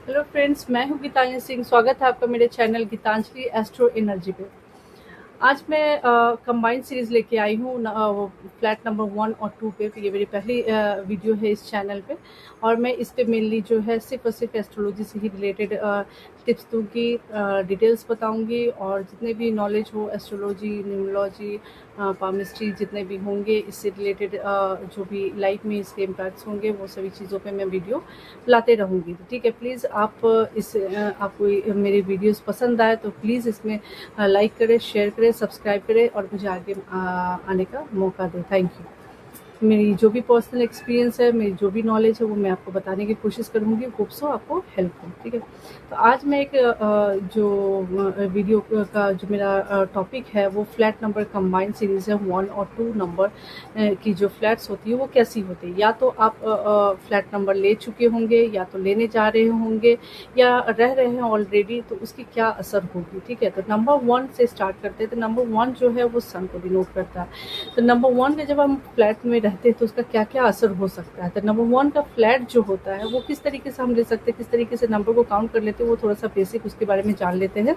Hello friends, मैं हूं गीतांजलि सिंह। स्वागत है आपका मेरे चैनल गीतांजलि एस्ट्रो एनर्जी पे। आज मैं कंबाइंड सीरीज लेके आई हूँ फ्लैट नंबर 1 और 2 पे। तो ये मेरी पहली वीडियो है इस चैनल पे और मैं इस पे मेनली जो है सिर्फ और सिर्फ एस्ट्रोलॉजी से ही रिलेटेड टिप्स दूंगी, डिटेल्स बताऊंगी और जितने भी नॉलेज हो एस्ट्रोलॉजी, न्यूमरोलॉजी, पामिस्ट्री जितने भी होंगे इससे रिलेटेड जो भी लाइफ में इसके इम्पैक्ट्स होंगे वो सभी चीज़ों पे मैं वीडियो लाते रहूँगी। तो ठीक है, प्लीज़ आप आपको मेरी वीडियोस पसंद आए तो प्लीज़ इसमें लाइक करें, शेयर करें, सब्सक्राइब करें और मुझे आगे आने का मौका दें। Thank you. मेरी जो भी पर्सनल एक्सपीरियंस है, मेरी जो भी नॉलेज है वो मैं आपको बताने की कोशिश करूँगी। होप सो आपको हेल्प हो। ठीक है, तो आज मैं एक जो वीडियो का जो मेरा टॉपिक है वो फ्लैट नंबर कंबाइंड सीरीज़ है। 1 और 2 नंबर की जो फ्लैट्स होती है वो कैसी होती है। या तो आप फ्लैट नंबर ले चुके होंगे या तो लेने जा रहे होंगे या रह रहे हैं ऑलरेडी, तो उसकी क्या असर होगी। ठीक है, तो नंबर 1 से स्टार्ट करते हैं। तो नंबर 1 जो है वो सन को डिनोट करता है। तो नंबर 1 में जब हम फ्लैट में रहते हैं तो उसका क्या क्या असर हो सकता है। तो नंबर 1 का फ्लैट जो होता है वो किस तरीके से हम ले सकते हैं, किस तरीके से नंबर को काउंट कर लेते हैं, वो थोड़ा सा बेसिक उसके बारे में जान लेते हैं।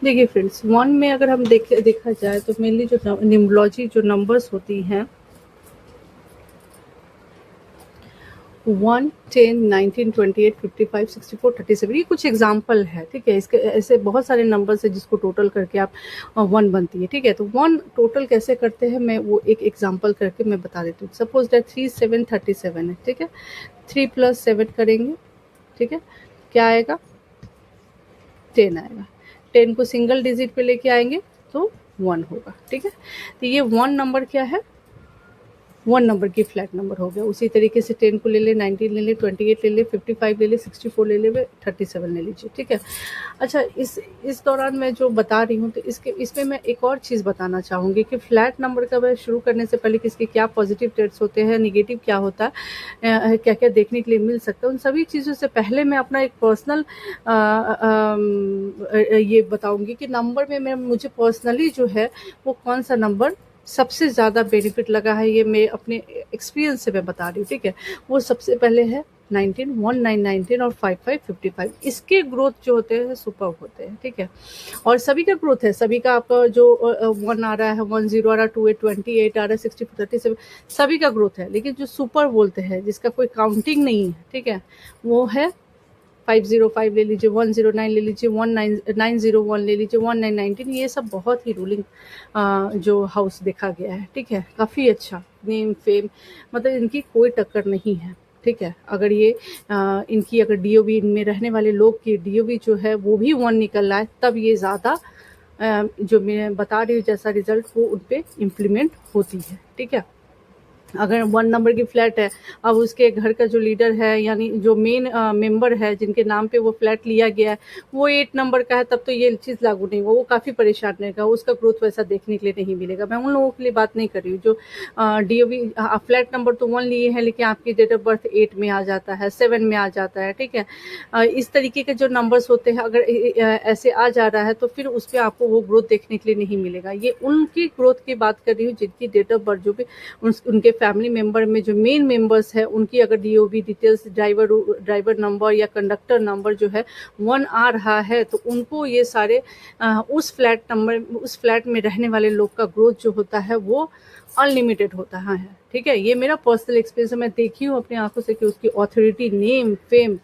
देखिए फ्रेंड्स, 1 में अगर हम देखा जाए तो मेनली जो न्यूमरोलॉजी जो नंबर्स होती हैं 1, 10, 19, 28, 55, 64, 37, ये कुछ एग्जाम्पल है। ठीक है, इसके ऐसे बहुत सारे नंबर्स है जिसको टोटल करके आप 1 बनती है। ठीक है, तो 1 टोटल कैसे करते हैं मैं वो एक एग्जाम्पल करके मैं बता देती हूँ। सपोज दैट 3, 7, 37 है। ठीक है, 3 + 7 करेंगे। ठीक है, क्या आएगा? 10 आएगा। 10 को सिंगल डिजिट पे लेके आएंगे तो 1 होगा। ठीक है, तो ये 1 नंबर क्या है? 1 नंबर की फ्लैट नंबर हो गया। उसी तरीके से 10 को ले ले, 19 ले ले, 28 ले ले, 55 ले ले, 64 ले ले, 37 ले लीजिए। ठीक है, अच्छा इस दौरान मैं जो बता रही हूँ तो इसमें मैं एक और चीज़ बताना चाहूँगी कि फ्लैट नंबर का मैं शुरू करने से पहले कि इसके क्या पॉजिटिव ट्रेड्स होते हैं, निगेटिव क्या होता है, क्या क्या देखने के लिए मिल सकता है, उन सभी चीज़ों से पहले मैं अपना एक पर्सनल ये बताऊँगी कि नंबर में मुझे पर्सनली जो है वो कौन सा नंबर सबसे ज़्यादा बेनिफिट लगा है। ये मैं अपने एक्सपीरियंस से मैं बता रही हूँ। ठीक है, वो सबसे पहले है 19, 19, 19 और 55, 55। इसके ग्रोथ जो होते हैं सुपर होते हैं। ठीक है, और सभी का ग्रोथ है, सभी का आपका जो 1 आ रहा है, 10 आ रहा है, 28, 28 आ रहा है, 64, 37, सभी का ग्रोथ है। लेकिन जो सुपर बोलते हैं जिसका कोई काउंटिंग नहीं है, ठीक है, वो है 505 ले लीजिए, 109 ले लीजिए, 901 ले लीजिए, 1919। ये सब बहुत ही रूलिंग जो हाउस देखा गया है। ठीक है, काफ़ी अच्छा नेम फेम, मतलब इनकी कोई टक्कर नहीं है। ठीक है, अगर ये इनकी अगर डीओबी, इनमें रहने वाले लोग की डीओबी जो है वो भी 1 निकल रहा है, तब ये ज़्यादा जो मैं बता रही हूँ जैसा रिजल्ट वो उन पे इम्प्लीमेंट होती है। ठीक है, अगर 1 नंबर की फ्लैट है, अब उसके घर का जो लीडर है यानी जो मेन मेंबर है जिनके नाम पे वो फ्लैट लिया गया है वो 8 नंबर का है, तब तो ये चीज़ लागू नहीं होगा। वो काफ़ी परेशान रहेगा, उसका ग्रोथ वैसा देखने के लिए नहीं मिलेगा। मैं उन लोगों के लिए बात नहीं कर रही हूँ जो डीओबी फ्लैट नंबर तो 1 लिए हैं लेकिन आपकी डेट ऑफ बर्थ 8 में आ जाता है, 7 में आ जाता है। ठीक है, इस तरीके के जो नंबर्स होते हैं अगर ऐसे आ जा रहा है तो फिर उस पर आपको वो ग्रोथ देखने के लिए नहीं मिलेगा। ये उनकी ग्रोथ की बात कर रही हूँ जिनकी डेट ऑफ बर्थ जो भी उनके फैमिली मेंबर में जो मेन मेंबर्स है उनकी अगर डीओबी डिटेल्स, ड्राइवर नंबर या कंडक्टर नंबर जो है 1 आ रहा है तो उनको ये सारे उस फ्लैट में रहने वाले लोग का ग्रोथ जो होता है वो अनलिमिटेड होता है। ठीक है, ये मेरा पर्सनल एक्सपीरियंस है, मैं देखी हूँ अपनी आंखों से कि उसकी ऑथोरिटी, नेम फेम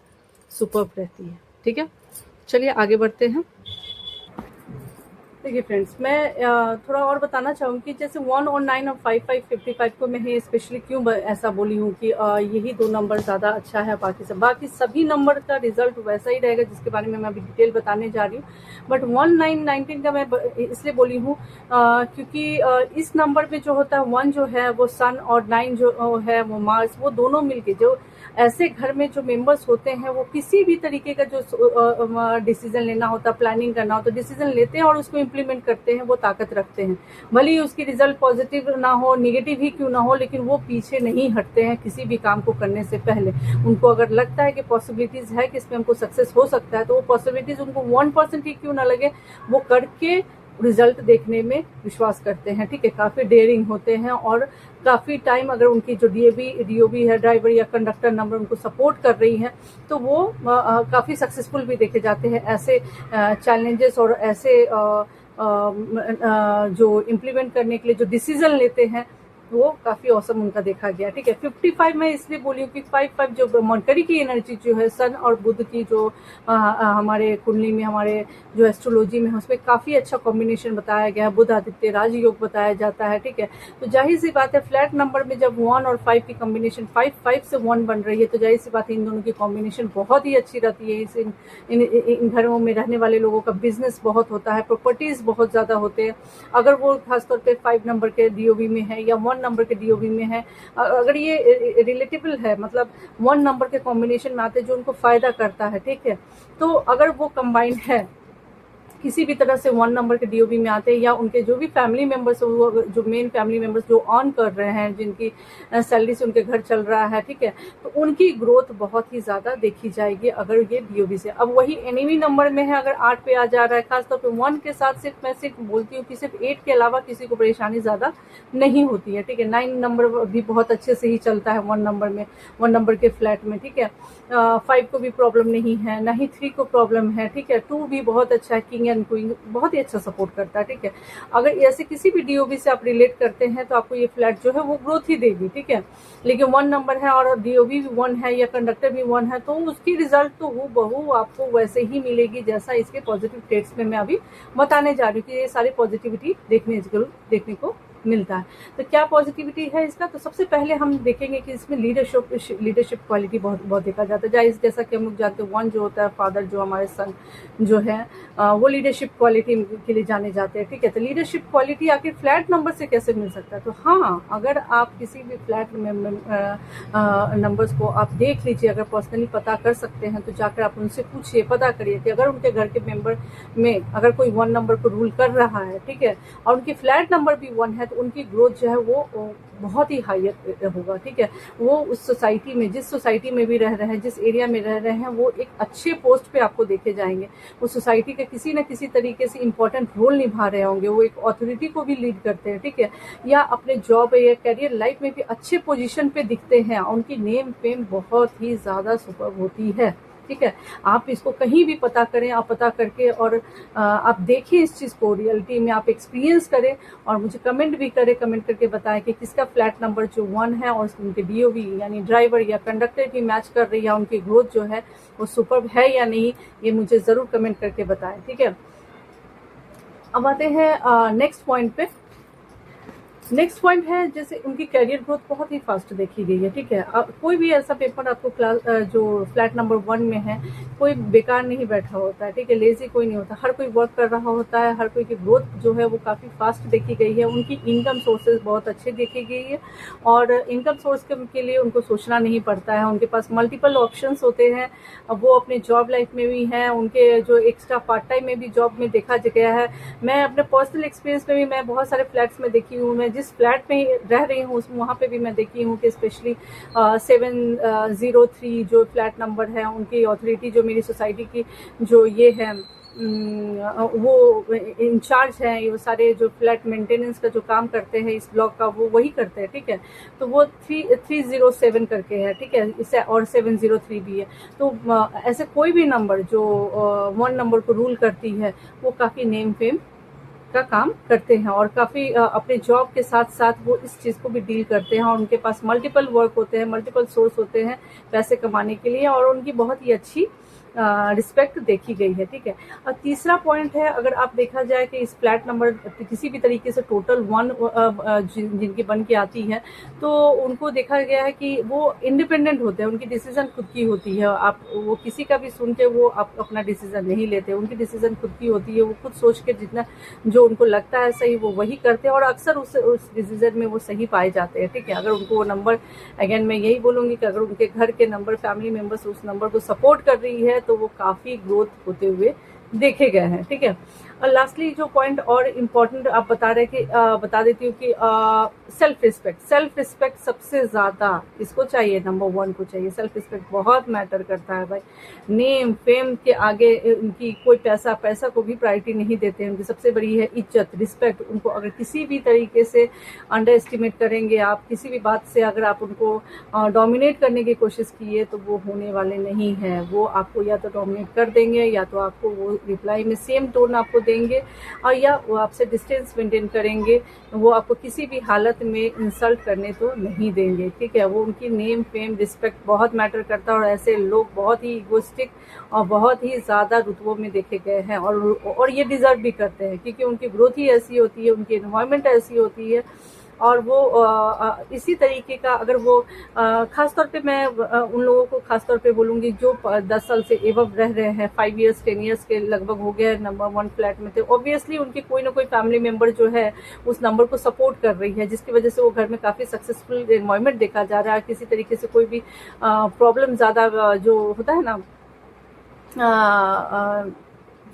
सुपर्ब रहती है। ठीक है, चलिए आगे बढ़ते हैं। देखिए फ्रेंड्स, मैं थोड़ा और बताना चाहूँगी जैसे 1 और 9 और 55, 55 को मैं स्पेशली क्यों ऐसा बोली हूँ कि यही 2 नंबर ज़्यादा अच्छा है। बाकी सभी नंबर का रिजल्ट वैसा ही रहेगा जिसके बारे में मैं अभी डिटेल बताने जा रही हूँ। बट 1, 9, 19 का मैं इसलिए बोली हूँ क्योंकि इस नंबर में जो होता है 1 जो है वो सन और 9 जो है वो मार्स, वो दोनों मिलके जो ऐसे घर में जो मेंबर्स होते हैं वो किसी भी तरीके का जो डिसीजन लेना होता है, प्लानिंग करना होता है, डिसीजन लेते हैं और उसको इम्प्लीमेंट करते हैं, वो ताकत रखते हैं। भले ही उसकी रिजल्ट पॉजिटिव ना हो, निगेटिव ही क्यों ना हो, लेकिन वो पीछे नहीं हटते हैं किसी भी काम को करने से पहले। उनको अगर लगता है कि पॉसिबिलिटीज है कि इसमें हमको सक्सेस हो सकता है तो वो पॉसिबिलिटीज उनको 1% ही क्यों ना लगे, वो करके रिजल्ट देखने में विश्वास करते हैं, ठीक है। काफ़ी डेयरिंग होते हैं और काफ़ी टाइम अगर उनकी जो डीओबी है, ड्राइवर या कंडक्टर नंबर उनको सपोर्ट कर रही है, तो वो काफ़ी सक्सेसफुल भी देखे जाते हैं। ऐसे चैलेंजेस और ऐसे जो इम्प्लीमेंट करने के लिए जो डिसीजन लेते हैं वो काफ़ी औसम उनका देखा गया, ठीक है। 55 मैं इसलिए बोली हूँ कि 55 जो मर्करी की एनर्जी जो है, सन और बुध की जो हमारे कुंडली में, हमारे जो एस्ट्रोलॉजी में है, उसमें काफ़ी अच्छा कॉम्बिनेशन बताया गया है। बुध आदित्य राजयोग बताया जाता है, ठीक है। तो जाहिर सी बात है फ्लैट नंबर में जब 1 और 5 की कॉम्बिनेशन 5 से 1 बन रही है, तो जाहिर सी बात है इन दोनों की कॉम्बिनेशन बहुत ही अच्छी रहती है। इन घरों में रहने वाले लोगों का बिजनेस बहुत होता है, प्रॉपर्टीज़ बहुत ज़्यादा होते हैं। अगर वो खासतौर पे 5 नंबर के डीओबी में है या 1 नंबर के डीओबी में है, अगर ये रिलेटेबल है, मतलब 1 नंबर के कॉम्बिनेशन में आते हैं जो उनको फ़ायदा करता है, ठीक है। तो अगर वो कंबाइंड है किसी भी तरह से 1 नंबर के डीओबी में आते हैं, या उनके जो भी फैमिली मेंबर्स, वो जो मेन फैमिली मेंबर्स जो अर्न कर रहे हैं, जिनकी सैलरी से उनके घर चल रहा है, ठीक है, तो उनकी ग्रोथ बहुत ही ज़्यादा देखी जाएगी अगर ये डीओबी से। अब वही एनिमी नंबर में है, अगर 8 पे आ जा रहा है, खासतौर पे 1 के साथ सिर्फ मैं सिर्फ बोलती हूँ कि सिर्फ 8 के अलावा किसी को परेशानी ज़्यादा नहीं होती है, ठीक है। 9 नंबर भी बहुत अच्छे से ही चलता है 1 नंबर में, 1 नंबर के फ्लैट में, ठीक है। 5 को भी प्रॉब्लम नहीं है, ना ही 3 को प्रॉब्लम है, ठीक है। 2 भी बहुत अच्छा है, किंग एंड क्वीन बहुत ही अच्छा सपोर्ट करता है, ठीक है। अगर ऐसे किसी भी डीओबी से आप रिलेट करते हैं तो आपको ये फ्लैट जो है वो ग्रोथ ही देगी, ठीक है। लेकिन 1 नंबर है और डीओबी भी 1 है या कंडक्टर भी 1 है, तो उसकी रिजल्ट तो हूबहू आपको वैसे ही मिलेगी जैसा इसके पॉजिटिव ट्रेड्स में मैं अभी बताने जा रही हूँ कि ये सारी पॉजिटिविटी देखने को मिलता है। तो क्या पॉजिटिविटी है इसका, तो सबसे पहले हम देखेंगे कि इसमें लीडरशिप क्वालिटी बहुत देखा जाता है। जैसा कि हम लोग जानते हैं 1 जो होता है फादर, जो हमारे सन जो है वो लीडरशिप क्वालिटी के लिए जाने जाते हैं, ठीक है। तो लीडरशिप क्वालिटी आखिर फ्लैट नंबर से कैसे मिल सकता है, तो हाँ, अगर आप किसी भी फ्लैट नंबर्स को आप देख लीजिए, अगर पर्सनली पता कर सकते हैं तो जाकर आप उनसे पूछिए, पता करिए कि अगर उनके घर के मेंबर में अगर कोई 1 नंबर को रूल कर रहा है, ठीक है, और उनकी फ्लैट नंबर भी 1 है, तो उनकी ग्रोथ जो है वो बहुत ही हायर होगा, ठीक है। वो उस सोसाइटी में, जिस सोसाइटी में भी रह रहे हैं, जिस एरिया में रह रहे हैं, वो एक अच्छे पोस्ट पे आपको देखे जाएंगे। वो सोसाइटी के किसी न किसी तरीके से इंपॉर्टेंट रोल निभा रहे होंगे, वो एक अथॉरिटी को भी लीड करते हैं, ठीक है, या अपने जॉब या करियर लाइफ में भी अच्छे पोजीशन पे दिखते हैं, उनकी नेम फेम बहुत ही ज़्यादा सुपर होती है, ठीक है। आप इसको कहीं भी पता करें, आप पता करके और आप देखें इस चीज़ को, रियलिटी में आप एक्सपीरियंस करें और मुझे कमेंट भी करें, कमेंट करके बताएं कि किसका फ्लैट नंबर जो 1 है और उनके डीओबी यानी ड्राइवर या कंडक्टर की मैच कर रही है, उनकी ग्रोथ जो है वो सुपर है या नहीं, ये मुझे ज़रूर कमेंट करके बताएं, ठीक है। अब आते हैं नेक्स्ट पॉइंट पे। नेक्स्ट पॉइंट है जैसे उनकी कैरियर ग्रोथ बहुत ही फास्ट देखी गई है, ठीक है। अब कोई भी ऐसा पेपर आपको जो फ्लैट नंबर 1 में है, कोई बेकार नहीं बैठा होता है, ठीक है, लेजी कोई नहीं होता, हर कोई वर्क कर रहा होता है, हर कोई की ग्रोथ जो है वो काफ़ी फास्ट देखी गई है। उनकी इनकम सोर्सेज बहुत अच्छे देखी गई है और इनकम सोर्स के लिए उनको सोचना नहीं पड़ता है, उनके पास मल्टीपल ऑप्शंस होते हैं। वो अपने जॉब लाइफ में भी हैं, उनके जो एक्स्ट्रा पार्ट टाइम में भी जॉब में देखा गया है। मैं अपने पर्सनल एक्सपीरियंस में भी मैं बहुत सारे फ्लैट्स में देखी हूँ, मैं जिस फ्लैट में रह रही हूँ वहाँ पे भी मैं देखी हूँ कि स्पेशली 703 जो फ्लैट नंबर है, उनकी अथॉरिटी जो मेरी सोसाइटी की जो ये है वो इंचार्ज हैं, ये सारे जो फ्लैट मेंटेनेंस का जो काम करते हैं इस ब्लॉक का, वो वही करते हैं, ठीक है। तो वो 307 करके है, ठीक है, इससे और 703 भी है। तो ऐसे कोई भी नंबर जो 1 नंबर को रूल करती है वो काफ़ी नेम फेम का काम करते हैं और काफ़ी अपने जॉब के साथ साथ वो इस चीज़ को भी डील करते हैं और उनके पास मल्टीपल वर्क होते हैं, मल्टीपल सोर्स होते हैं पैसे कमाने के लिए और उनकी बहुत ही अच्छी रिस्पेक्ट देखी गई है, ठीक है। और तीसरा पॉइंट है, अगर आप देखा जाए कि इस फ्लैट नंबर किसी भी तरीके से टोटल 1 जिनकी बन के आती है तो उनको देखा गया है कि वो इंडिपेंडेंट होते हैं, उनकी डिसीजन खुद की होती है। आप वो किसी का भी सुन के वो आप अपना डिसीजन नहीं लेते, उनकी डिसीजन खुद की होती है। वो खुद सोच के जितना जो उनको लगता है सही वो वही करते हैं और अक्सर उस डिसीजन में वो सही पाए जाते हैं, ठीक है। अगर उनको वो नंबर, अगेन मैं यही बोलूँगी कि अगर उनके घर के नंबर, फैमिली मेम्बर्स उस नंबर को सपोर्ट कर रही है तो वो काफ़ी ग्रोथ होते हुए देखे गए हैं, ठीक है। और लास्टली जो पॉइंट और इम्पोर्टेंट आप बता रहे कि बता देती हूँ कि सेल्फ रिस्पेक्ट सबसे ज़्यादा इसको चाहिए, नंबर 1 को चाहिए। सेल्फ रिस्पेक्ट बहुत मैटर करता है भाई। नेम फेम के आगे उनकी कोई पैसा को भी प्रायोरिटी नहीं देते हैं। उनकी सबसे बड़ी है इज्जत, रिस्पेक्ट। उनको अगर किसी भी तरीके से अंडर एस्टिमेट करेंगे आप, किसी भी बात से अगर आप उनको डोमिनेट करने की कोशिश किए तो वो होने वाले नहीं है। वो आपको या तो डोमिनेट कर देंगे, या तो आपको वो रिप्लाई में सेम टोन आपको देंगे, और या वो आपसे डिस्टेंस मेंटेन करेंगे। वो आपको किसी भी हालत में इंसल्ट करने तो नहीं देंगे, ठीक है। वो उनकी नेम फेम रिस्पेक्ट बहुत मैटर करता है, और ऐसे लोग बहुत ही इगोइस्टिक और बहुत ही ज़्यादा रुतबों में देखे गए हैं, और ये डिज़र्व भी करते हैं, क्योंकि उनकी ग्रोथ ही ऐसी होती है, उनकी एनवायरनमेंट ऐसी होती है। और वो इसी तरीके का अगर वो ख़ास तौर पे मैं उन लोगों को ख़ास तौर पे बोलूँगी जो 10 साल से एबव रह रहे हैं, 5 इयर्स 10 इयर्स के लगभग हो गए नंबर 1 फ्लैट में थे। ऑब्वियसली उनकी कोई ना कोई फैमिली मेंबर जो है उस नंबर को सपोर्ट कर रही है, जिसकी वजह से वो घर में काफ़ी सक्सेसफुल एनवायरनमेंट देखा जा रहा है। किसी तरीके से कोई भी प्रॉब्लम ज़्यादा जो होता है ना,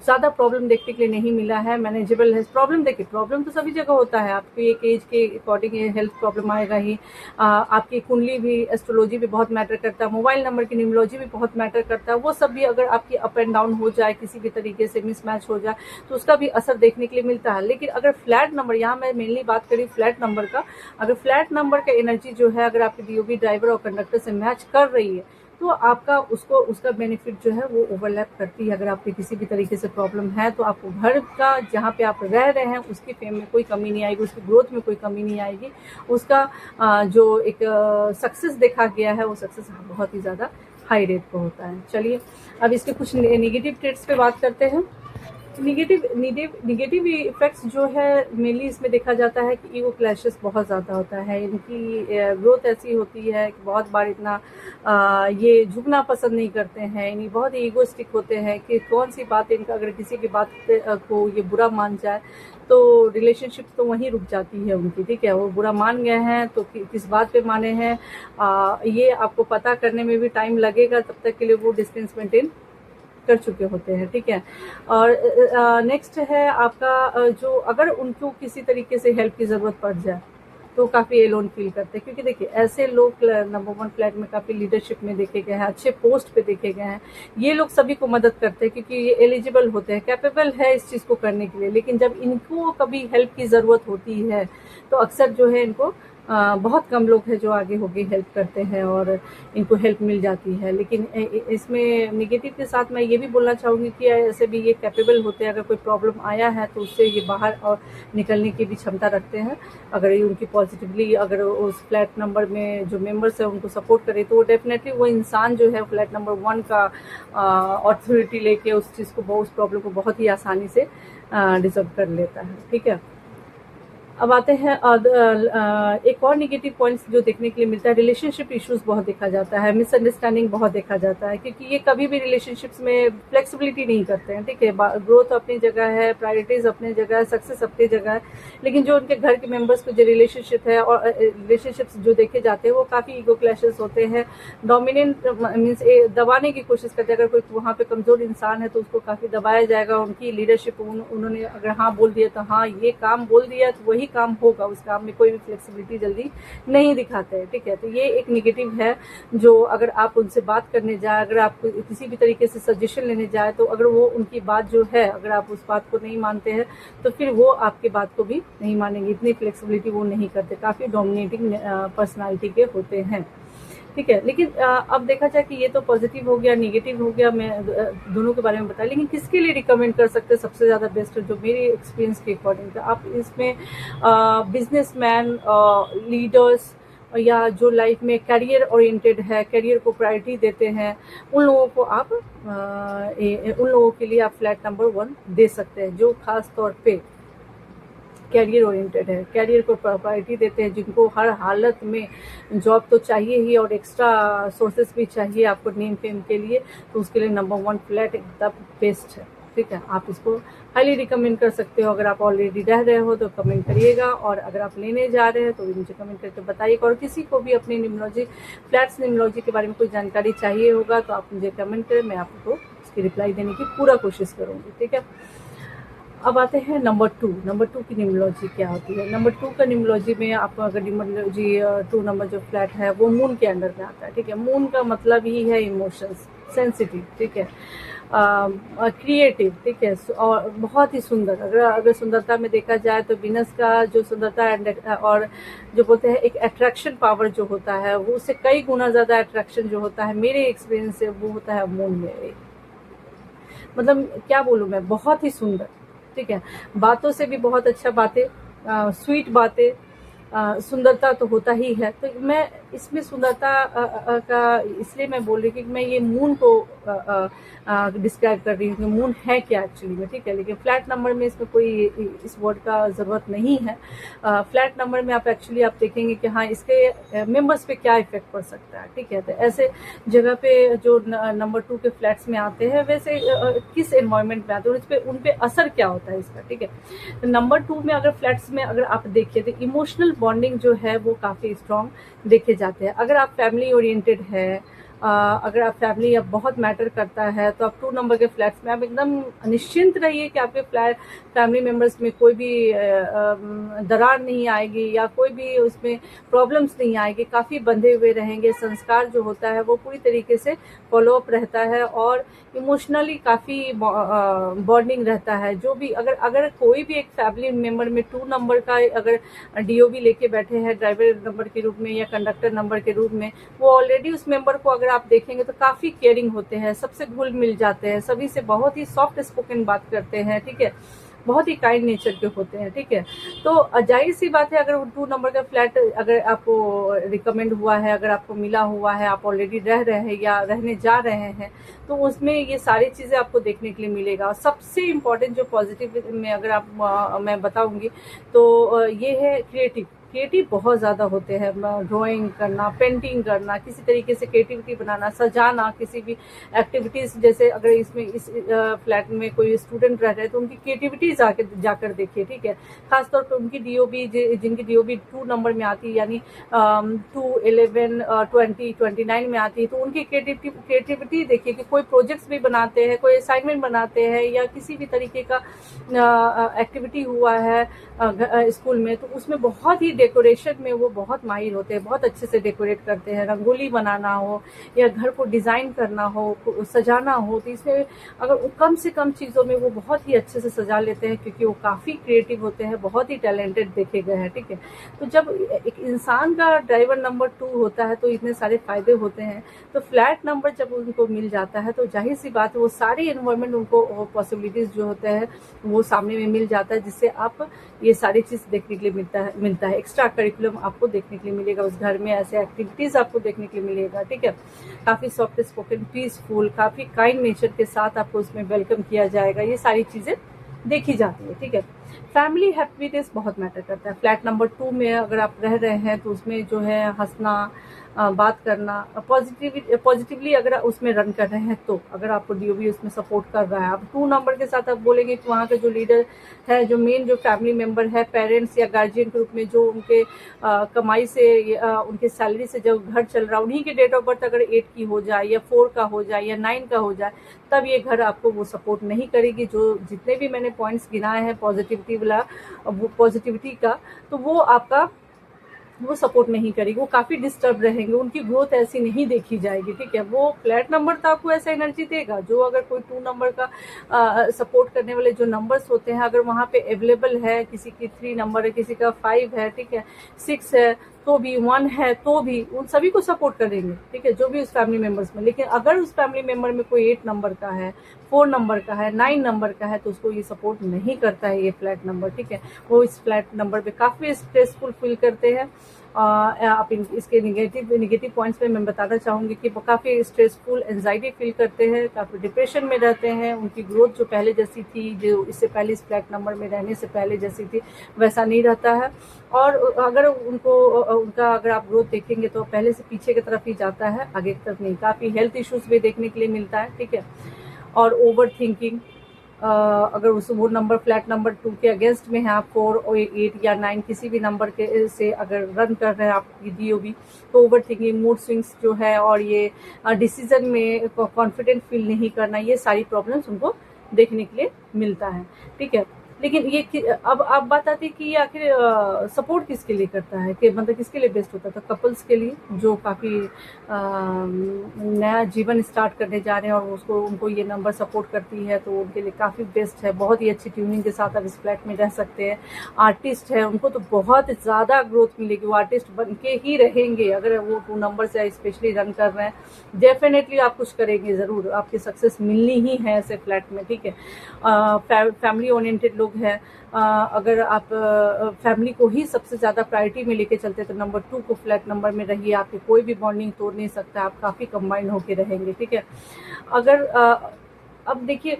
ज़्यादा प्रॉब्लम देखने के लिए नहीं मिला है। मैनेजेबल है प्रॉब्लम। देखिए, प्रॉब्लम तो सभी जगह होता है, आपकी एक एज के अकॉर्डिंग हेल्थ प्रॉब्लम आएगा ही। आपकी कुंडली भी, एस्ट्रोलॉजी भी बहुत मैटर करता है, मोबाइल नंबर की न्यूमरोलॉजी भी बहुत मैटर करता है। वो सब भी अगर आपकी अप एंड डाउन हो जाए, किसी भी तरीके से मिसमैच हो जाए, तो उसका भी असर देखने के लिए मिलता है। लेकिन अगर फ्लैट नंबर, यहाँ मैं मेनली बात करी फ्लैट नंबर का, अगर फ्लैट नंबर का एनर्जी जो है अगर आपकी डीओबी ड्राइवर और कंडक्टर से मैच कर रही है, तो आपका उसका बेनिफिट जो है वो ओवरलैप करती है। अगर आपकी किसी भी तरीके से प्रॉब्लम है तो आपको घर का, जहाँ पे आप रह रहे हैं, उसकी फेम में कोई कमी नहीं आएगी, उसकी ग्रोथ में कोई कमी नहीं आएगी। उसका जो एक सक्सेस देखा गया है वो सक्सेस बहुत ही ज़्यादा हाई रेट पर होता है। चलिए अब इसके कुछ नेगेटिव ट्रेट्स पे बात करते हैं। निगेटिव इफेक्ट्स जो है मेनली इसमें देखा जाता है कि ईगो क्लैशेस बहुत ज़्यादा होता है। इनकी ग्रोथ ऐसी होती है कि बहुत बार इतना ये झुकना पसंद नहीं करते हैं। इन्हीं बहुत ईगोस्टिक होते हैं कि कौन सी बात इनका, अगर किसी की बात को ये बुरा मान जाए तो रिलेशनशिप तो वहीं रुक जाती है उनकी, ठीक है। वो बुरा मान गए हैं तो किस बात पे माने हैं ये आपको पता करने में भी टाइम लगेगा, तब तक के लिए वो डिस्टेंस मेंटेन कर चुके होते हैं, ठीक है। और नेक्स्ट है आपका जो अगर उनको किसी तरीके से हेल्प की ज़रूरत पड़ जाए तो काफ़ी एलोन फील करते हैं, क्योंकि देखिए ऐसे लोग नंबर 1 फ्लैट में काफ़ी लीडरशिप में देखे गए हैं, अच्छे पोस्ट पे देखे गए हैं। ये लोग सभी को मदद करते हैं क्योंकि ये एलिजिबल होते हैं, कैपेबल है इस चीज़ को करने के लिए। लेकिन जब इनको कभी हेल्प की ज़रूरत होती है तो अक्सर जो है इनको बहुत कम लोग हैं जो आगे होके हेल्प करते हैं और इनको हेल्प मिल जाती है। लेकिन इसमें निगेटिव के साथ मैं ये भी बोलना चाहूँगी कि ऐसे भी ये कैपेबल होते हैं, अगर कोई प्रॉब्लम आया है तो उससे ये बाहर और निकलने की भी क्षमता रखते हैं। अगर ये उनकी पॉजिटिवली अगर उस फ्लैट नंबर में जो मेंबर्स हैं उनको सपोर्ट करे तो वो डेफिनेटली वो इंसान जो है फ्लैट नंबर 1 का अथॉरिटी लेके उस चीज़ को, उस प्रॉब्लम को बहुत ही आसानी से डिसॉल्व कर लेता है, ठीक है। अब आते हैं एक और निगेटिव पॉइंट्स जो देखने के लिए मिलता है। रिलेशनशिप इश्यूज बहुत देखा जाता है, मिसअंडरस्टैंडिंग बहुत देखा जाता है, क्योंकि ये कभी भी रिलेशनशिप्स में फ्लेक्सिबिलिटी नहीं करते हैं, ठीक है। ग्रोथ अपनी जगह है, प्रायोरिटीज अपनी जगह है, सक्सेस अपनी जगह है, लेकिन जो उनके घर के मेंबर्स को जो रिलेशनशिप है और रिलेशनशिप्स जो देखे जाते हैं वो काफ़ी ईगो क्लैशेस होते हैं। डोमिनेंट मीन्स दबाने की कोशिश करते हैं। अगर कोई वहाँ पे कमज़ोर इंसान है तो उसको काफ़ी दबाया जाएगा। उनकी लीडरशिप, उन्होंने अगर हाँ बोल दिया तो हाँ, ये काम बोल दिया तो वही काम होगा, उस काम में कोई भी फ्लेक्सिबिलिटी जल्दी नहीं दिखाते हैं, ठीक है। तो ये एक निगेटिव है जो अगर आप उनसे बात करने जाए, अगर आप किसी भी तरीके से सजेशन लेने जाए तो अगर वो उनकी बात जो है अगर आप उस बात को नहीं मानते हैं तो फिर वो आपकी बात को भी नहीं मानेंगे। इतनी फ्लेक्सिबिलिटी वो नहीं करते, काफ़ी डोमिनेटिंग पर्सनालिटी के होते हैं, ठीक है। लेकिन अब देखा जाए कि ये तो पॉजिटिव हो गया, नेगेटिव हो गया, मैं दोनों के बारे में बताया। लेकिन किसके लिए रिकमेंड कर सकते हैं सबसे ज़्यादा बेस्ट, जो मेरे एक्सपीरियंस के अकॉर्डिंग था। आप इसमें बिजनेसमैन, लीडर्स या जो लाइफ में करियर ओरिएंटेड है, करियर को प्रायोरिटी देते हैं, उन लोगों को आप उन लोगों के लिए आप फ्लैट नंबर 1 दे सकते हैं, जो खास तौर पे कैरियर ओरिएंटेड है, कैरियर को प्रायोरिटी देते हैं, जिनको हर हालत में जॉब तो चाहिए ही और एक्स्ट्रा सोर्सेज भी चाहिए आपको नेम फेम के लिए, तो उसके लिए नंबर 1 फ्लैट एकदम बेस्ट है, ठीक है। आप इसको हाईली रिकमेंड कर सकते हो। अगर आप ऑलरेडी रह रहे हो तो कमेंट करिएगा, और अगर आप लेने जा रहे हो तो भी मुझे कमेंट करके बताइएगा। और किसी को भी अपनी न्यूमरोलॉजी, फ्लैट्स न्यूमरोलॉजी के बारे में कोई जानकारी चाहिए होगा तो आप मुझे कमेंट करें, मैं आपको उसकी रिप्लाई देने की पूरा कोशिश करूँगी, ठीक है। अब आते हैं नंबर टू की न्यूमरोलॉजी क्या होती है। नंबर टू का न्यूमरोलॉजी में आपको अगर न्यूमरोलॉजी टू नंबर जो फ्लैट है वो मून के अंडर में आता है, ठीक है। मून का मतलब ही है इमोशंस, सेंसिटिव, ठीक है, क्रिएटिव, ठीक है, और बहुत ही सुंदर। अगर अगर सुंदरता में देखा जाए तो वीनस का जो सुंदरता और जो बोलते हैं एक अट्रैक्शन पावर जो होता है वो उससे कई गुना ज़्यादा अट्रैक्शन जो होता है मेरे एक्सपीरियंस से वो होता है मून में। मतलब क्या बोलूँ मैं, बहुत ही सुंदर, ठीक है। बातों से भी बहुत अच्छा, बातें स्वीट बातें, सुंदरता तो होता ही है। तो मैं इसमें सुंदरता का इसलिए मैं बोल रही हूँ कि मैं ये मून को डिस्क्राइब कर रही हूँ कि मून है क्या एक्चुअली में, ठीक है। लेकिन फ्लैट नंबर में इसमें कोई इस वर्ड का ज़रूरत नहीं है। फ्लैट नंबर में आप एक्चुअली आप देखेंगे कि हाँ इसके मेंबर्स पे क्या इफेक्ट पड़ सकता है, ठीक है। तो ऐसे जगह पे जो नंबर टू के फ्लैट्स में आते हैं वैसे किस एनवायरनमेंट में आते हैं उन पे असर क्या होता है इसका, ठीक है। नंबर टू में अगर फ्लैट्स में अगर आप देखिए तो इमोशनल बॉन्डिंग जो है वो काफ़ी स्ट्रॉन्ग देखे जाते हैं। अगर आप फैमिली ओरिएंटेड है, अगर आप फैमिली अब बहुत मैटर करता है तो आप टू नंबर के फ्लैट्स में आप एकदम निश्चिंत रहिए कि आपके फैमिली मेम्बर्स में कोई भी दरार नहीं आएगी या कोई भी उसमें प्रॉब्लम्स नहीं आएगी। काफ़ी बंधे हुए रहेंगे, संस्कार जो होता है वो पूरी तरीके से फॉलोअप रहता है और इमोशनली काफ़ी बॉन्डिंग रहता है। जो भी अगर अगर कोई भी एक फैमिली मेम्बर में टू नंबर का अगर डीओबी लेके बैठे हैं ड्राइवर नंबर के रूप में या कंडक्टर नंबर के रूप में, वो ऑलरेडी उस मेंबर को अगर आप देखेंगे तो काफ़ी केयरिंग होते हैं, सबसे घुल मिल जाते हैं, सभी से बहुत ही सॉफ्ट स्पोकन बात करते हैं, ठीक है, बहुत ही काइंड नेचर के होते हैं, ठीक है। तो जाहिर सी बात है अगर टू नंबर का फ्लैट अगर आपको रिकमेंड हुआ है, अगर आपको मिला हुआ है, आप ऑलरेडी रह रहे हैं या रहने जा रहे हैं, तो उसमें ये सारी चीज़ें आपको देखने के लिए मिलेगा। और सबसे इम्पॉर्टेंट जो पॉजिटिव में अगर आप मैं बताऊंगी तो ये है क्रिएटिव बहुत ज़्यादा होते हैं। ड्राइंग करना, पेंटिंग करना, किसी तरीके से क्रिएटिविटी बनाना, सजाना, किसी भी एक्टिविटीज़, जैसे अगर इसमें इस फ्लैट में कोई स्टूडेंट रह रहे हैं तो उनकी क्रिएटिविटी जाकर देखिए, ठीक है। खासतौर पर उनकी डीओबी जिनकी डीओबी टू नंबर में आती है यानी 2, 11, 20, 29 में आती है, तो उनकी क्रिएटिविटी देखिए कि कोई प्रोजेक्ट्स भी बनाते हैं, कोई असाइनमेंट बनाते हैं या किसी भी तरीके का एक्टिविटी हुआ है स्कूल में, तो उसमें बहुत ही डेकोरेशन में वो बहुत माहिर होते हैं, बहुत अच्छे से डेकोरेट करते हैं। रंगोली बनाना हो या घर को डिज़ाइन करना हो, सजाना हो, तो इसमें अगर कम से कम चीज़ों में वो बहुत ही अच्छे से सजा लेते हैं क्योंकि वो काफ़ी क्रिएटिव होते हैं, बहुत ही टैलेंटेड देखे गए हैं, ठीक है। तो जब एक इंसान का ड्राइवर नंबर टू होता है तो इतने सारे फायदे होते हैं। तो फ्लैट नंबर जब उनको मिल जाता है तो जाहिर सी बात है वो सारी एनवायरनमेंट उनको पॉसिबिलिटीज़ जो होते हैं वो सामने में मिल जाता है, जिससे आप ये सारी चीज़ देखने के लिए मिलता है। एक्स्ट्रा करिकुलम आपको देखने के लिए मिलेगा उस घर में, ऐसे एक्टिविटीज़ आपको देखने के लिए मिलेगा, ठीक है। काफ़ी सॉफ्ट स्पोकन, पीसफुल, काफ़ी काइंड नेचर के साथ आपको उसमें वेलकम किया जाएगा। ये सारी चीज़ें देखी जाती है, ठीक है। फैमिली हैप्पीनेस बहुत मैटर करता है। फ्लैट नंबर टू में अगर आप रह रहे हैं तो उसमें जो है हंसना, बात करना, पॉजिटिवली अगर उसमें रन कर रहे हैं, तो अगर आपको डीओबी उसमें सपोर्ट कर रहा है, आप टू नंबर के साथ आप बोलेंगे कि वहाँ के जो लीडर है, जो मेन जो फैमिली मेंबर है, पेरेंट्स या गार्जियन के रूप में जो उनके कमाई से उनके सैलरी से जो घर चल रहा है, उन्हीं की डेट ऑफ बर्थ अगर 8 की हो जाए या 4 का हो जाए या 9 का हो जाए, तब ये घर आपको वो सपोर्ट नहीं करेगी। जो जितने भी मैंने पॉइंट्स गिनाए हैं पॉजिटिविटी का, तो वो सपोर्ट नहीं करेगी, वो काफ़ी डिस्टर्ब रहेंगे, उनकी ग्रोथ ऐसी नहीं देखी जाएगी, ठीक है। वो फ्लैट नंबर तो आपको ऐसा एनर्जी देगा। जो अगर कोई टू नंबर का सपोर्ट करने वाले जो नंबर्स होते हैं, अगर वहाँ पे अवेलेबल है, किसी की 3 नंबर है, किसी का 5 है, ठीक है, 6 है तो भी, 1 है तो भी, उन सभी को सपोर्ट करेंगे, ठीक है, जो भी उस फैमिली मेंबर्स में। लेकिन अगर उस फैमिली मेंबर में कोई 8 नंबर का है, 4 नंबर का है, 9 नंबर का है, तो उसको ये सपोर्ट नहीं करता है ये फ्लैट नंबर, ठीक है। वो इस फ्लैट नंबर पे काफ़ी स्ट्रेसफुल फील करते हैं। आप इसके निगेटिव पॉइंट्स पे मैं बताना चाहूँगी कि वो काफ़ी स्ट्रेसफुल, एंजाइटी फील करते हैं, काफ़ी डिप्रेशन में रहते हैं। उनकी ग्रोथ जो पहले जैसी थी, जो इससे पहले इस फ्लैट नंबर में रहने से पहले जैसी थी, वैसा नहीं रहता है। और अगर उनका अगर आप ग्रोथ देखेंगे तो पहले से पीछे की तरफ ही जाता है, आगे की तरफ नहीं। काफ़ी हेल्थ इश्यूज भी देखने के लिए मिलता है, ठीक है। और ओवर थिंकिंग, अगर वो नंबर फ्लैट नंबर 2 के अगेंस्ट में है, आप 4 और 8 या 9 किसी भी नंबर के से अगर रन कर रहे हैं आपकी डीओबी, तो ओवर थिंकिंग, मूड स्विंग्स जो है, और ये डिसीजन में कॉन्फिडेंट फील नहीं करना, ये सारी प्रॉब्लम्स उनको देखने के लिए मिलता है, ठीक है। लेकिन ये अब बात आती है कि ये आखिर सपोर्ट किसके लिए करता है, कि मतलब किसके लिए बेस्ट होता है? तो कपल्स के लिए, जो काफ़ी नया जीवन स्टार्ट करने जा रहे हैं और उसको उनको ये नंबर सपोर्ट करती है, तो उनके लिए काफ़ी बेस्ट है। बहुत ही अच्छी ट्यूनिंग के साथ आप इस फ्लैट में रह सकते हैं। आर्टिस्ट है उनको तो बहुत ज़्यादा ग्रोथ मिलेगी, वो आर्टिस्ट बन के ही रहेंगे अगर वो 2 नंबर से स्पेशली रन कर रहे हैं। डेफिनेटली आप कुछ करेंगे ज़रूर, आपकी सक्सेस मिलनी ही है ऐसे फ्लैट में, ठीक है। फैमिली ओरिएंटेड लोग हैं, अगर आप फैमिली को ही सबसे ज़्यादा प्रायोरिटी में लेके चलते हैं तो नंबर 2 को फ्लैट नंबर में रहिए, आपकी कोई भी बॉन्डिंग तोड़ नहीं सकता, आप काफ़ी कंबाइन होके रहेंगे, ठीक है। अगर अब देखिए,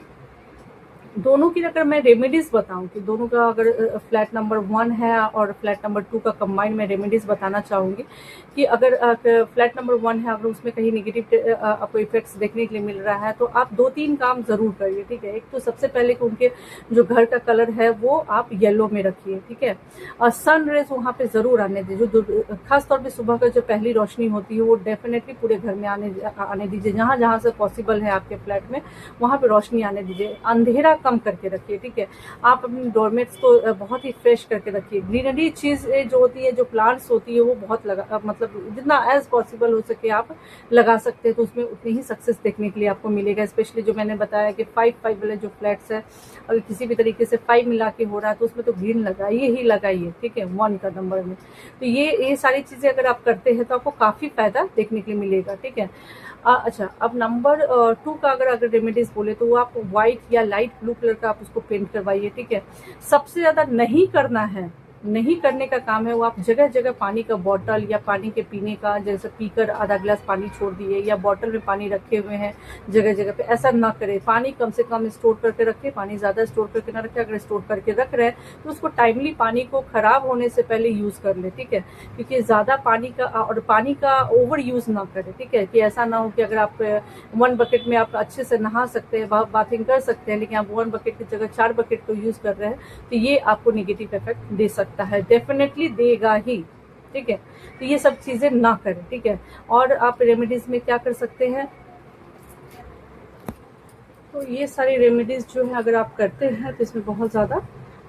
दोनों की अगर मैं रेमेडीज बताऊं कि दोनों का अगर फ्लैट नंबर 1 है और फ्लैट नंबर 2 का कंबाइन में रेमेडीज बताना चाहूंगी कि अगर फ्लैट नंबर 1 है, अगर उसमें कहीं निगेटिव आपको इफेक्ट्स देखने के लिए मिल रहा है तो आप 2-3 काम जरूर करिए, ठीक है। एक तो सबसे पहले कि उनके जो घर का कलर है वो आप येलो में रखिए, ठीक है। और सन रेज वहाँ पे जरूर आने दीजिए, जो खासतौर पर सुबह का जो पहली रोशनी होती है वो डेफिनेटली पूरे घर में आने दीजिए, जहाँ जहाँ से पॉसिबल है आपके फ्लैट में वहाँ पे रोशनी आने दीजिए। अंधेरा कम करके रखिए, ठीक है। आप अपने डोरमेट्स को बहुत ही फ्रेश करके रखिए। ग्रीनरी चीज जो होती है, जो प्लांट्स होती है, वो बहुत मतलब जितना एज पॉसिबल हो सके आप लगा सकते हैं, तो उसमें उतनी ही सक्सेस देखने के लिए आपको मिलेगा। स्पेशली जो मैंने बताया कि 5-5 वाले जो फ्लैट्स है, अगर किसी भी तरीके से 5 मिला के हो रहा है तो उसमें तो ग्रीन लगाइए ही लगाइए, ठीक है, 1 का नंबर में। तो ये सारी चीजें अगर आप करते हैं तो आपको काफी फायदा देखने के लिए मिलेगा, ठीक है। अच्छा, अब नंबर 2 का अगर रेमेडीज बोले तो वो आप व्हाइट या लाइट ब्लू कलर का आप उसको पेंट करवाइए, ठीक है। सबसे ज्यादा नहीं करना है, नहीं करने का काम है वो आप जगह जगह पानी का बॉटल या पानी के पीने का, जैसे पीकर आधा गिलास पानी छोड़ दिए या बॉटल में पानी रखे हुए हैं जगह जगह पे, ऐसा ना करें। पानी कम से कम स्टोर करके रखें, पानी ज्यादा स्टोर करके ना रखें। अगर स्टोर करके रख रहे हैं तो उसको टाइमली पानी को खराब होने से पहले यूज कर ले, ठीक है। क्योंकि ज्यादा पानी का और पानी का ओवर यूज ना करें, ठीक है, कि ऐसा ना हो कि अगर आप 1 बकेट में आप अच्छे से नहा सकते हैं, बाथिंग कर सकते हैं, लेकिन आप 1 बकेट की जगह 4 बकेट को यूज कर रहे हैं तो ये आपको निगेटिव इफेक्ट दे सकता है, डेफिनेटली देगा ही, ठीक है। तो ये सब चीजें ना करें, ठीक है। और आप रेमेडीज में क्या कर सकते हैं, तो ये सारी रेमेडीज जो है अगर आप करते हैं तो इसमें बहुत ज्यादा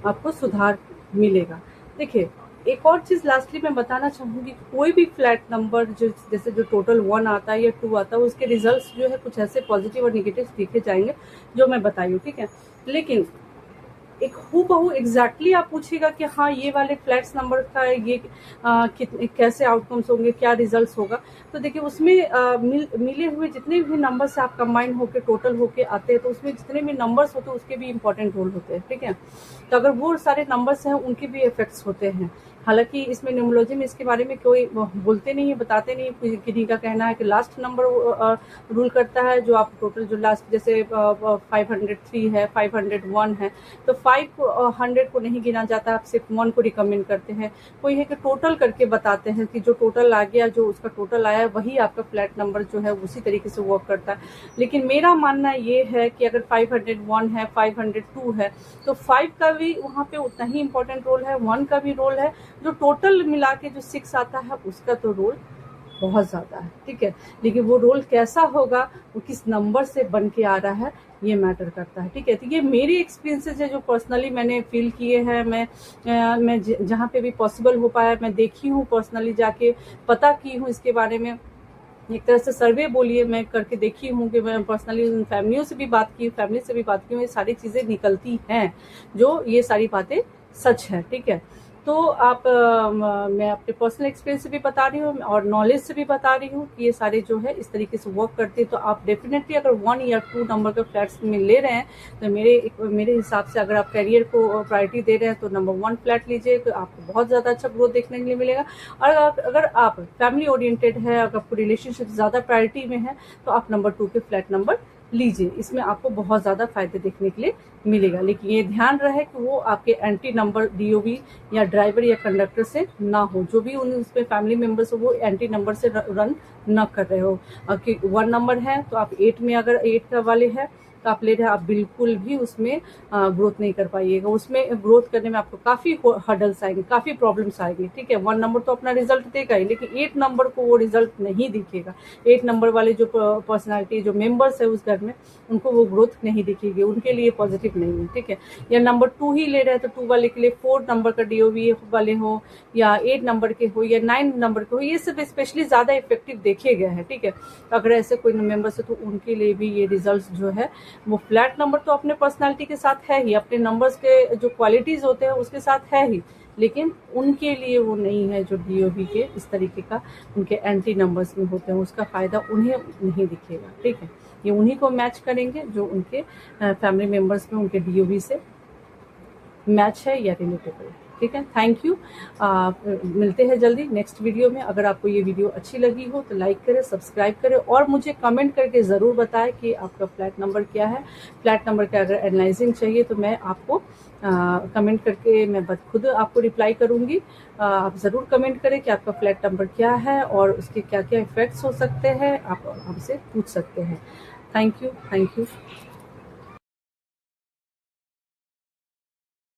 आपको सुधार मिलेगा। देखिए, एक और चीज लास्टली मैं बताना चाहूंगी, कोई भी फ्लैट नंबर जो जैसे जो टोटल 1 आता है या 2 आता है, उसके रिजल्ट्स जो है कुछ ऐसे पॉजिटिव और निगेटिव दिखे जाएंगे जो मैं बताई हूँ, ठीक है। लेकिन एक हूबहू एग्जैक्टली आप पूछिएगा कि हाँ ये वाले फ्लैट्स नंबर का ये कैसे आउटकम्स होंगे, क्या रिजल्ट्स होगा, तो देखिए उसमें मिले हुए जितने भी नंबर से आप कंबाइन होके टोटल होके आते हैं तो उसमें जितने भी नंबर्स होते हैं उसके भी इंपॉर्टेंट रोल होते हैं, ठीक है। तो अगर वो सारे नंबर्स हैं उनके भी इफेक्ट्स होते हैं। हालांकि इसमें न्यूमरोलॉजी में इसके बारे में कोई बोलते नहीं है, बताते नहीं है। किन्हीं का कहना है कि लास्ट नंबर रूल करता है, जो आप टोटल जो लास्ट जैसे 503 है, 501 है, तो 500 को नहीं गिना जाता, आप सिर्फ 1 को रिकमेंड करते हैं। कोई है कि टोटल करके बताते हैं कि जो टोटल आ गया, जो उसका टोटल आया वही आपका फ्लैट नंबर जो है उसी तरीके से वर्क करता है। लेकिन मेरा मानना ये है कि अगर 501 है, 502 है, तो 5 का भी वहाँ पे उतना ही इम्पोर्टेंट रोल है, 1 का भी रोल है, जो टोटल मिला के जो 6 आता है उसका तो रोल बहुत ज्यादा है, ठीक है। लेकिन वो रोल कैसा होगा, वो किस नंबर से बन के आ रहा है, ये मैटर करता है, ठीक है। तो ये मेरी एक्सपीरियंसेस है जो पर्सनली मैंने फील किए हैं। मैं जहाँ पे भी पॉसिबल हो पाया मैं देखी हूँ, पर्सनली जाके पता की हूँ इसके बारे में। एक तरह से सर्वे बोलिए, मैं करके देखी हूँ कि मैं पर्सनली फैमिलियों से भी बात की, फैमिली से भी बात की हूँ, ये सारी चीजें निकलती हैं, जो ये सारी बातें सच है, ठीक है। तो आप मैं अपने पर्सनल एक्सपीरियंस से भी बता रही हूँ और नॉलेज से भी बता रही हूँ कि ये सारे जो है इस तरीके से वर्क करते हैं। तो आप डेफिनेटली अगर 1 या 2 नंबर के फ्लैट्स में ले रहे हैं तो मेरे हिसाब से अगर आप करियर को प्रायोरिटी दे रहे हैं तो नंबर 1 फ्लैट लीजिए, तो आपको बहुत ज़्यादा अच्छा ग्रोथ देखने के लिए मिलेगा। और अगर आप फैमिली ओरिएंटेड है, अगर आपको रिलेशनशिप ज़्यादा प्रायोरिटी में है, तो आप नंबर 2 के फ्लैट नंबर लीजिए, इसमें आपको बहुत ज़्यादा फायदे देखने के लिए मिलेगा। लेकिन ये ध्यान रहे कि वो आपके एंटी नंबर डीओबी या ड्राइवर या कंडक्टर से ना हो, जो भी उसमें फैमिली मेंबर्स हो वो एंटी नंबर से रन ना कर रहे हो। कि 1 नंबर है तो आप 8 में, अगर 8 का वाले है तो आप ले रहे हैं, आप बिल्कुल भी उसमें ग्रोथ नहीं कर पाइएगा। उसमें ग्रोथ करने में आपको काफ़ी हर्डल्स आएंगे, काफ़ी प्रॉब्लम्स आएंगे, ठीक है। 1 नंबर तो अपना रिजल्ट देगा ही, लेकिन 8 नंबर को वो रिजल्ट नहीं दिखेगा। 8 नंबर वाले जो पर्सनालिटी, जो मेंबर्स है उस घर में, उनको वो ग्रोथ नहीं दिखेगी, उनके लिए पॉजिटिव नहीं है, ठीक है। या नंबर 2 ही ले रहे हैं, तो 2 वाले के लिए 4 नंबर का DOB वाले हो, या 8 नंबर के हो, या 9 नंबर के हो, ये सब स्पेशली ज़्यादा इफेक्टिव देखे गए हैं, ठीक है। अगर ऐसे कोई मेंबर्स है तो उनके लिए भी ये रिजल्ट जो है वो फ्लैट नंबर तो अपने पर्सनालिटी के साथ है ही, अपने नंबर्स के जो क्वालिटीज होते हैं उसके साथ है ही, लेकिन उनके लिए वो नहीं है जो DOB के इस तरीके का उनके एंटी नंबर्स में होते हैं, उसका फ़ायदा उन्हें नहीं दिखेगा, ठीक है। ये उन्हीं को मैच करेंगे जो उनके फैमिली मेम्बर्स में उनके DOB से मैच है या रिलेटेबल है, ठीक है। Thank you. मिलते हैं जल्दी नेक्स्ट वीडियो में। अगर आपको ये वीडियो अच्छी लगी हो तो लाइक करें, सब्सक्राइब करें, और मुझे कमेंट करके ज़रूर बताएं कि आपका फ्लैट नंबर क्या है। फ्लैट नंबर का अगर एनालाइजिंग चाहिए तो मैं आपको कमेंट करके मैं खुद आपको रिप्लाई करूँगी। आप ज़रूर कमेंट करें कि आपका फ्लैट नंबर क्या है और उसके क्या क्या इफ़ेक्ट्स हो सकते हैं, आप हमसे पूछ सकते हैं। Thank you, thank you.